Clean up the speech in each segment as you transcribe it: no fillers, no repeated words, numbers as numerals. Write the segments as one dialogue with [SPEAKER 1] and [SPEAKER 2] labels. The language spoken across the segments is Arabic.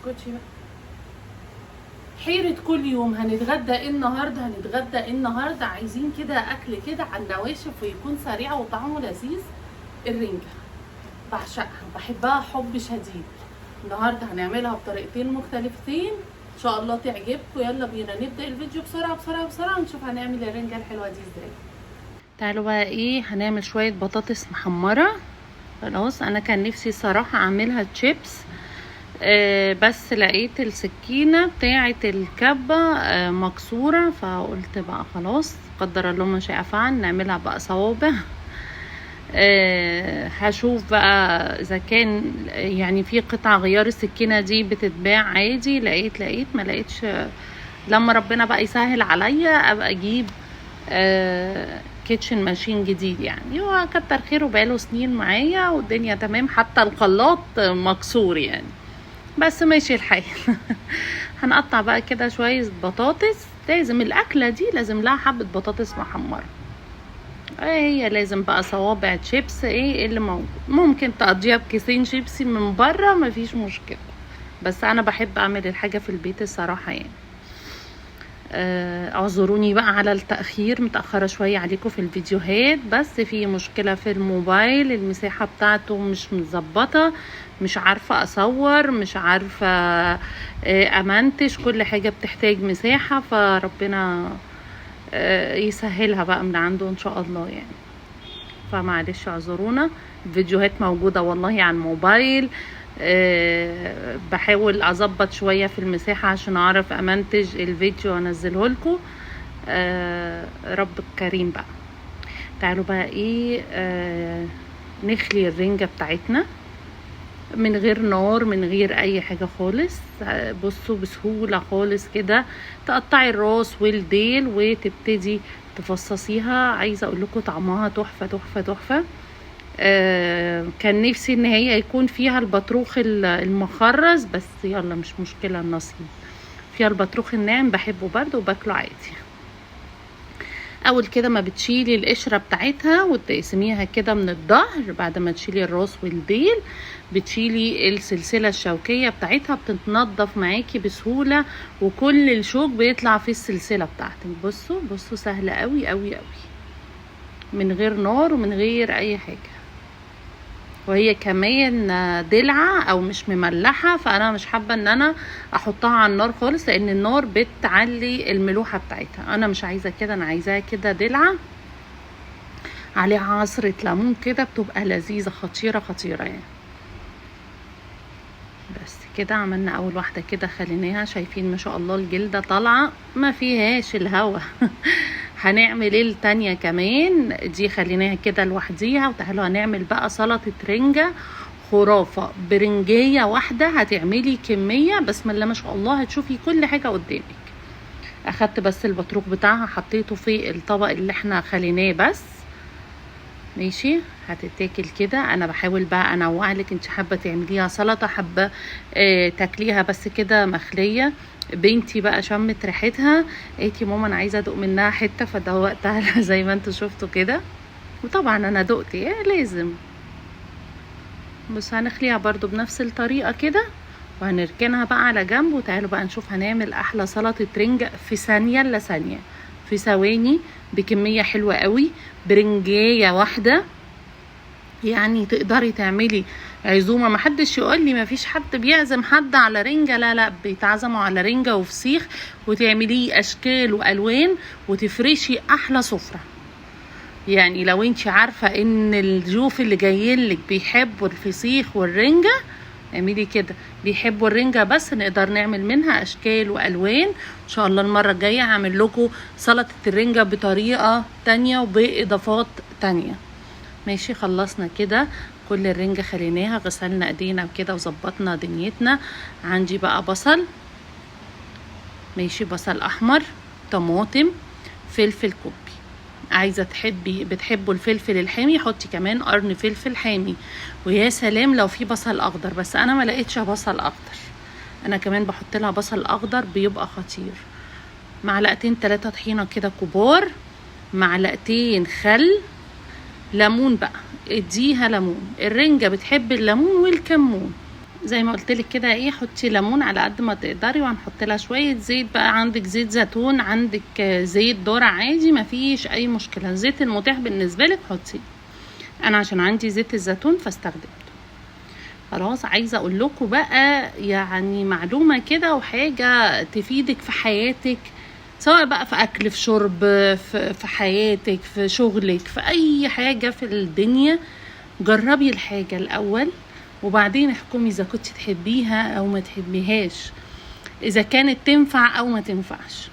[SPEAKER 1] اسكتي بقى. حيرة كل يوم هنتغدى ايه النهارده، هنتغدى ايه النهارده، عايزين كده اكل كده على النواشف ويكون سريع وطعمه لذيذ. الرنجة بعشقها بحبها حب شديد. النهارده هنعملها بطريقتين مختلفتين ان شاء الله تعجبكم. يلا بينا نبدا الفيديو بسرعه بسرعه بسرعه ونشوف هنعمل الرنجة الحلوه دي ازاي. تعالوا بقى ايه، هنعمل شويه بطاطس محمره. خلاص انا كان نفسي صراحه اعملها تشيبس، بس لقيت السكينة بتاعة الكبة مكسورة، فقلت بقى خلاص قدر الله ما شاء فعل نعملها بقى صوابع. هشوف بقى اذا كان يعني في قطع غيار السكينة دي بتتباع عادي. لقيت ما لقيتش. لما ربنا بقى يسهل عليا ابقى اجيب كيتشن ماشين جديد. يعني هو كتر خيره بقاله سنين معايا والدنيا تمام، حتى الخلاط مكسور يعني، بس ماشي الحال. هنقطع بقى كده شوية بطاطس. لازم الأكلة دي لازم لها حبة بطاطس محمرة. هي لازم بقى صوابع شيبس ايه اللي موجود. ممكن تقضيها بكيسين شيبسي من بره مفيش مشكلة، بس انا بحب اعمل الحاجة في البيت الصراحة يعني. اعذروني بقى على التأخير، متأخرة شوية عليكم في الفيديوهات، بس في مشكلة في الموبايل، المساحة بتاعته مش متظبطة، مش عارفة اصور، مش عارفة امنتج، كل حاجة بتحتاج مساحة، فربنا يسهلها بقى من عنده ان شاء الله يعني. فمعلش اعذرونا. الفيديوهات موجودة والله على الموبايل. بحاول اظبط شوية في المساحة عشان اعرف امنتج الفيديو وانزله لكم. رب كريم بقى. تعالوا بقى ايه، نخلي الرنجة بتاعتنا من غير نار، من غير اي حاجة خالص. بصوا بسهولة خالص كده تقطعي الراس والديل وتبتدي تفصصيها. عايزة اقول لكم طعمها تحفة تحفة تحفة. كان نفسي ان هي يكون فيها البطروخ المخرز، بس يلا مش مشكلة، النصيب. فيها البطروخ الناعم بحبه برضه وباكله عادي. اول كده ما بتشيلي القشرة بتاعتها وتقسميها كده من الظهر، بعد ما تشيلي الراس والديل بتشيلي السلسلة الشوكية بتاعتها، بتتنضف معاكي بسهولة وكل الشوك بيطلع في السلسلة بتاعتك. بصوا بصوا سهلة قوي قوي قوي، من غير نار ومن غير اي حاجة. وهي كمان دلعة او مش مملحة، فانا مش حابة ان انا احطها على النار خالص، لان النار بتعلي الملوحة بتاعتها. انا مش عايزة كده، انا عايزاها كده دلعة عليها عصرة ليمون كده، بتبقى لذيذة خطيرة خطيرة يعني. بس كده عملنا اول واحدة كده، خليناها شايفين ما شاء الله الجلدة طالعة ما فيهاش الهوا. هنعمل التانية كمان دي، خليناها كده لوحديها. وتعالوا هنعمل بقى سلطة رنجة خرافة. برنجية واحدة هتعملي كمية بسم الله ما شاء الله، هتشوفي كل حاجة قدامك. اخدت بس البطروخ بتاعها حطيته في الطبق اللي احنا خليناه بس ماشي. هتتاكل كده. انا بحاول بقى انوع لك، انت حابه تعمليها سلطه، حابه تاكليها بس كده مخليه. بنتي بقى شمت ريحتها قالت لي ماما انا عايزه ادوق منها حته، فدوقتها زي ما انتوا شفتوا كده. وطبعا انا دقت لازم. بس هنخليها برضو بنفس الطريقه كده وهنركنها بقى على جنب. وتعالوا بقى نشوف هنعمل احلى سلطه رنجة في ثانيه الا ثانيه، في ثواني، بكميه حلوه قوي. برنجايه واحده يعني تقدري تعملي عزومه. ما حدش يقول لي ما فيش حد بيعزم حد على رنجة، لا لا، بيتعزموا على رنجة وفسيخ، وتعمليه اشكال والوان وتفرشي احلى سفره. يعني لو انت عارفه ان الضيوف اللي جايين لك بيحبوا الفسيخ والرنجة، اعملي كده. بيحبوا الرنجة بس نقدر نعمل منها اشكال والوان. ان شاء الله المره الجايه هعمل لكم سلطه الرنجة بطريقه تانية وباضافات تانية. ماشي. خلصنا كده كل الرنجة، خليناها، غسلنا ايدينا وكده وظبطنا دنيتنا. عندي بقى بصل ماشي، بصل احمر، طماطم، فلفل كوبي. عايزه بتحبوا الفلفل الحامي حطي كمان قرن فلفل حامي. ويا سلام لو في بصل اخضر، بس انا ما لقيتش بصل اخضر. انا كمان بحط لها بصل اخضر بيبقى خطير. معلقتين 3 طحينه كده كبار، معلقتين خل، ليمون بقى اديها ليمون. الرنجة بتحب الليمون والكمون. زي ما قلت لك كده ايه، حطي ليمون على قد ما تقدري، وهنحط لها شويه زيت بقى. عندك زيت زيتون، عندك زيت ذره، عادي مفيش اي مشكله. الزيت المتاح بالنسبه لك حطيه. انا عشان عندي زيت الزيتون فاستخدمته. خلاص، عايزه اقول لكم بقى يعني معلومه كده وحاجه تفيدك في حياتك، سواء بقى في اكل، في شرب، في حياتك، في شغلك، في اي حاجه في الدنيا. جربي الحاجه الاول وبعدين احكمي اذا كنت تحبيها او ما تحبيهاش، اذا كانت تنفع او ما تنفعش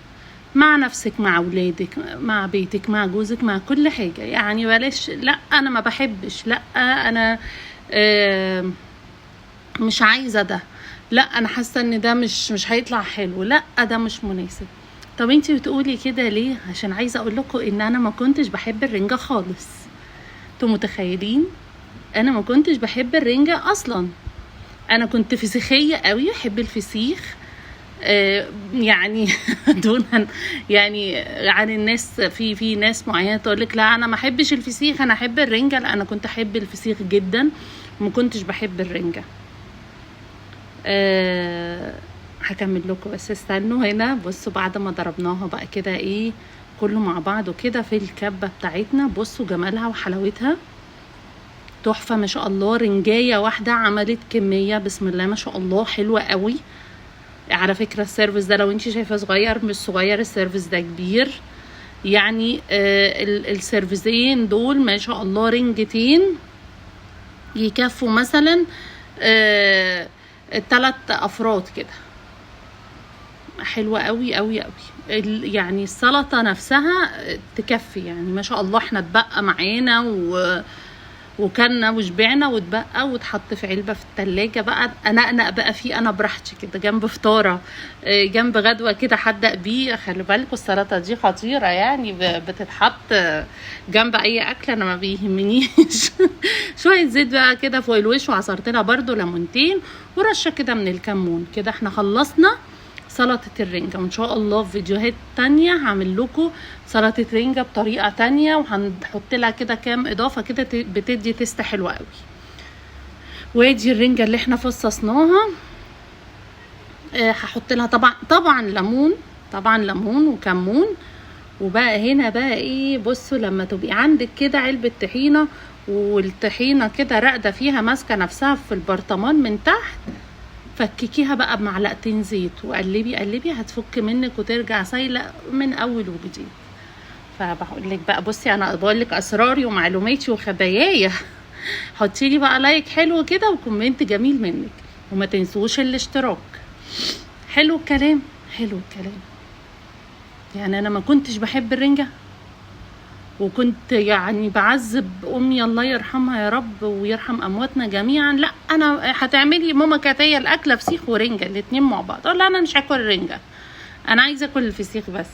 [SPEAKER 1] مع نفسك، مع اولادك، مع بيتك، مع جوزك، مع كل حاجه. يعني بلاش لا انا ما بحبش، لا انا مش عايزه ده، لا انا حاسه ان ده مش هيطلع حلو، لا ده مش مناسب. طب انتي بتقولي كده ليه؟ عشان عايزه اقول لكم ان انا ما كنتش بحب الرنجه خالص. انتوا متخيلين؟ انا ما كنتش بحب الرنجه اصلا. انا كنت فسيخيه قوي، بحب الفسيخ يعني دون يعني عن الناس. في ناس معينه تقول لك لا انا ما احبش الفسيخ، انا احب الرنجه. لا انا كنت احب الفسيخ جدا، ما كنتش بحب الرنجه. هكمل لكم بس استنوا هنا. بصوا بعد ما ضربناها بقى كده ايه كله مع بعضه كده في الكبه بتاعتنا، بصوا جمالها وحلاوتها تحفه ما شاء الله. رنجايه واحده عملت كميه بسم الله ما شاء الله حلوه قوي. على فكره السيرفيس ده لو انت شايفاه صغير مش صغير، السيرفيس ده كبير. يعني السيرفيسين دول ما شاء الله رنجتين يكفوا مثلا 3 افراد كده. حلوه قوي قوي قوي. يعني السلطه نفسها تكفي يعني ما شاء الله. احنا اتبقى معانا وكلنا وشبعنا واتبقى واتحط في علبه في التلاجة بقى. انا بقى فيه انا براحتي كده جنب فطاره، جنب غدوه كده حدق بيه. خلي بالكوا السلطه دي خطيره يعني، بتتحط جنب اي اكل انا ما بيهمنيش. شويه زيت بقى كده فوق الوش، وعصرت لها برده ليمونتين ورشه كده من الكمون. كده احنا خلصنا سلطه الرنجه. وان شاء الله في فيديوهات تانية هعمل لكم سلطه رنجه بطريقه تانية، وهنحط لها كده كام اضافه كده بتدي تست حلوه قوي. وادي الرنجه اللي احنا فصصناها. هحط لها طبعا ليمون، طبعا ليمون وكمون. وبقى هنا بقى ايه، بصوا لما تبقي عندك كده علبه طحينه والطحينه كده راقده فيها ماسكه نفسها في البرطمان من تحت، فككيها بقى بمعلقتين زيت وقلبي قلبي هتفك منك وترجع سايله من اول وجديد. فبقول لك بقى بصي انا بقول لك اسراري ومعلوماتي وخباياي. حطي لي بقى لايك حلو كده وكومنت جميل منك، وما تنسوش الاشتراك. حلو الكلام، حلو الكلام. يعني انا ما كنتش بحب الرنجه، وكنت يعني بعذب امي الله يرحمها يا رب ويرحم امواتنا جميعا. لا انا هتعملي ماما كانت هي الاكله فسيخ ورنجه الاتنين مع بعض، لا انا مش هاكل الرنجه، انا عايزه اكل الفسيخ بس.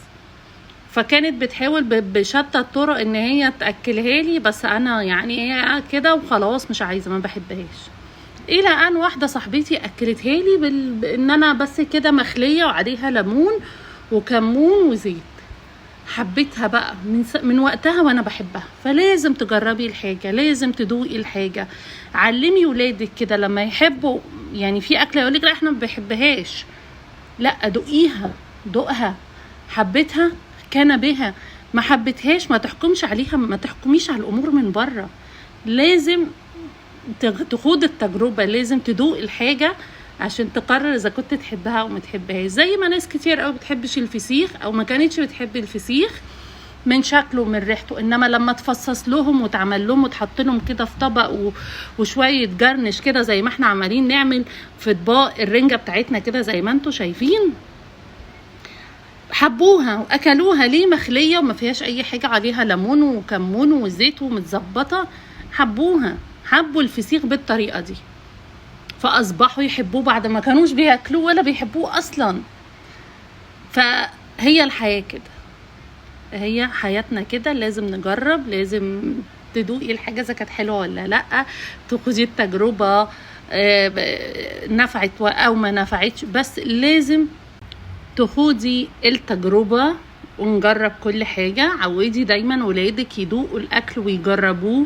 [SPEAKER 1] فكانت بتحاول بشتى الطرق ان هي تاكلها لي، بس انا يعني هي كده وخلاص مش عايزه، ما بحبهاش. الى ان واحده صاحبتي اكلتها لي بان انا بس كده مخليه وعليها ليمون وكمون وزيت. حبيتها بقى من وقتها وانا بحبها. فلازم تجربي الحاجه، لازم تدوقي الحاجه. علمي ولادك كده لما يحبوا يعني في اكله يقولك لا احنا ما بنحبهاش، لا دوقيها، دوقها. حبيتها كان بها، ما حبيتهاش ما تحكمش عليها، ما تحكميش على الامور من بره. لازم تخوض التجربه، لازم تدوق الحاجه عشان تقرر اذا كنت تحبها او ما تحبهاش. زي ما ناس كتير قوي بتحبش الفسيخ او ما كانتش بتحب الفسيخ من شكله ومن ريحته، انما لما تفصص لهم وتعمل لهم وتحط لهم كده في طبق وشويه جرنش كده زي ما احنا عمالين نعمل في اطباق الرنجه بتاعتنا كده زي ما انتم شايفين، حبوها واكلوها. ليه؟ مخليه وما فيهاش اي حاجه، عليها ليمون وكمون وزيت ومتظبطه. حبوها، حبوا الفسيخ بالطريقه دي، فاصبحوا يحبوه بعد ما كانوش بياكلوه ولا بيحبوه اصلا. فهي الحياه كده، هي حياتنا كده. لازم نجرب، لازم تدوقي الحاجه اذا كانت حلوه ولا لا، تخوضي التجربه نفعت او ما نفعتش، بس لازم تخوضي التجربه ونجرب كل حاجه. عودي دايما ولادك يدوقوا الاكل ويجربوه،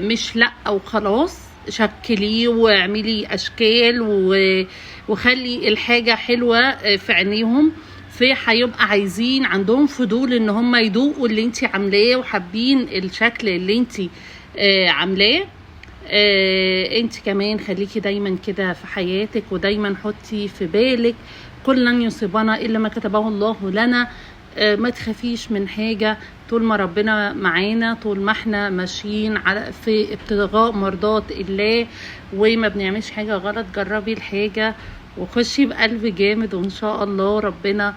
[SPEAKER 1] مش لا وخلاص. شكليه واعملي اشكال وخلي الحاجه حلوه في عينيهم، فهيبقى عايزين عندهم فضول ان هم يدوقوا اللي انت عاملاه وحابين الشكل اللي انت عاملاه. انت كمان خليكي دايما كده في حياتك، ودايما حطي في بالك كل لن يصيبنا الا ما كتبه الله لنا. ما تخافيش من حاجة طول ما ربنا معانا، طول ما احنا ماشيين في ابتغاء مرضات الله وما بنعملش حاجة غلط. جربي الحاجة وخشي بقلب جامد، وان شاء الله ربنا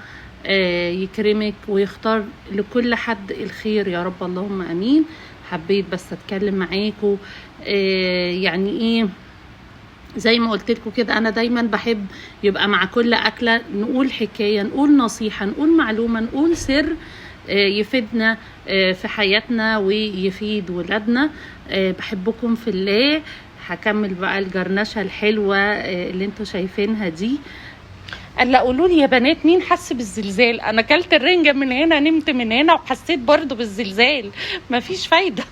[SPEAKER 1] يكرمك ويختار لكل حد الخير يا رب، اللهم امين. حبيت بس اتكلم معاكم يعني ايه، زي ما قلت لكم كده، انا دايما بحب يبقى مع كل اكله نقول حكايه، نقول نصيحه، نقول معلومه، نقول سر يفيدنا في حياتنا ويفيد ولادنا. بحبكم في الله. هكمل بقى الجرنشه الحلوه اللي انتوا شايفينها دي. قال قولوا لي يا بنات مين حس بالزلزال؟ انا كلت الرنجه من هنا، نمت من هنا، وحسيت برضو بالزلزال، مفيش فايده.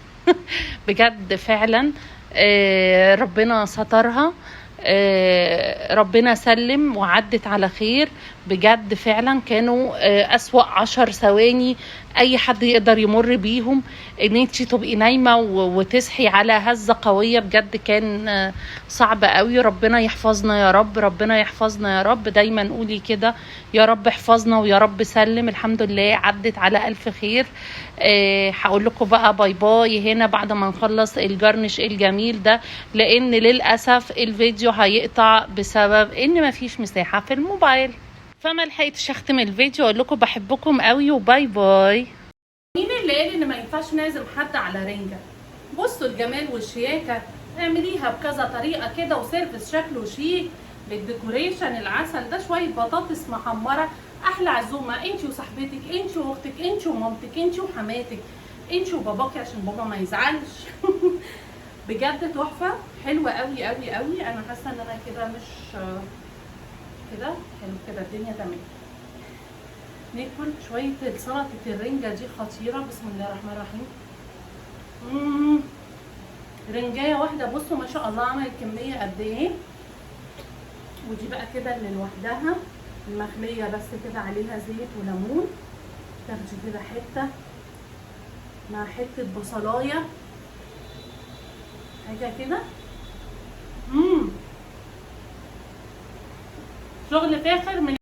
[SPEAKER 1] بجد فعلا ربنا سترها، ربنا سلم وعدت على خير. بجد فعلا كانوا أسوأ 10 ثواني اي حد يقدر يمر بيهم، ان انت تبقي نايمه وتصحي على هزه قويه. بجد كان صعب قوي. ربنا يحفظنا يا رب، ربنا يحفظنا يا رب. دايما قولي كده، يا رب احفظنا ويا رب سلم. الحمد لله عدت على الف خير. هقول لكم بقى باي باي هنا بعد ما نخلص الجرنش الجميل ده، لان للاسف الفيديو هيقطع بسبب ان مفيش مساحه في الموبايل، فما لحقتش اختم الفيديو. اقول لكم بحبكم قوي وباي باي. مين اللي قال ان ما ينفعش نعزم حد على رنجه؟ بصوا الجمال والشياكه، اعمليها بكذا طريقه كده وسيرفيس شكله شيك للديكوريشن. العسل ده شويه بطاطس محمره، احلى عزومه انت وصاحبتك، انت واختك، انت ومامتك، انت وحماتك، انت وباباكي عشان بابا ما يزعلش. بجد تحفه، حلوه قوي قوي قوي. انا حاسه ان انا كده مش كده حلو كده، الدنيا تمام. ناكل شويه سلطه الرنجه دي خطيره. بسم الله الرحمن الرحيم. رنجايه واحده بصوا ما شاء الله عملت كميه قد ايه. ودي بقى كده اللي لوحدها المخليه بس كده عليها زيت وليمون. تاخدي كده حته مع حته بصلايه حاجه كده. شغل فاخر من